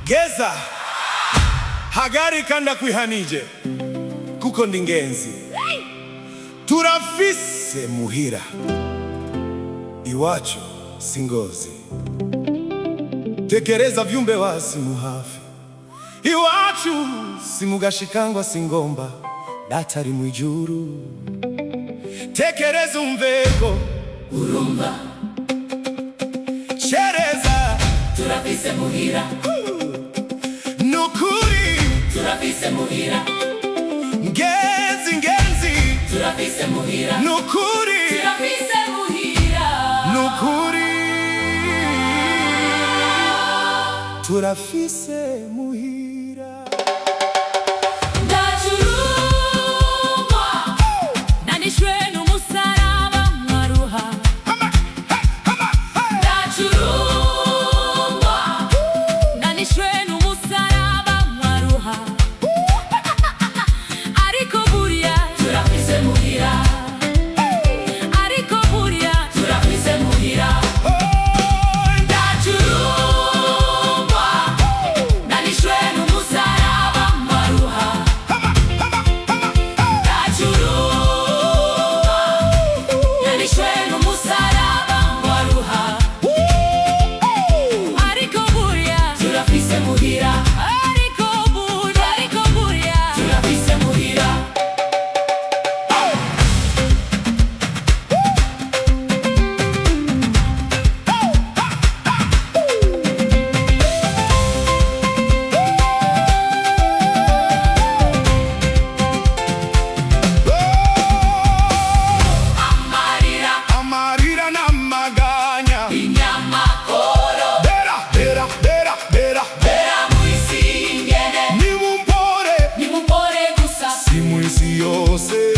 geza hagari kanda kwihanije kuko ndi ngenzi turafise muhira iwacu singozi tekereza vyumbe wasi muhafi iwacu simugashikangwa singomba datari mwijuru tekereza umveko urumva chereza turafise muhira nukuri turafise muhira ngenzi turafise muhira nukuri turafise muhira nukuri turafise muhira ndacurumwa nanishwe n'umusaraba mwaruha ndacurumwa nanishwe n'umusaraba mwaruha ariko burya turafise muhira ariko burya turafise muhira ndacurumwa nanishwe n'umusaraba mwaruha ndacurumwa nanishwe n'umusaraba mwaruha ariko burya turafise muhira ariko burya turafise muhira amarira n'amaganya inyamakoro bera mwisi ingene nimumpore nimumpore gusa si mwisi yose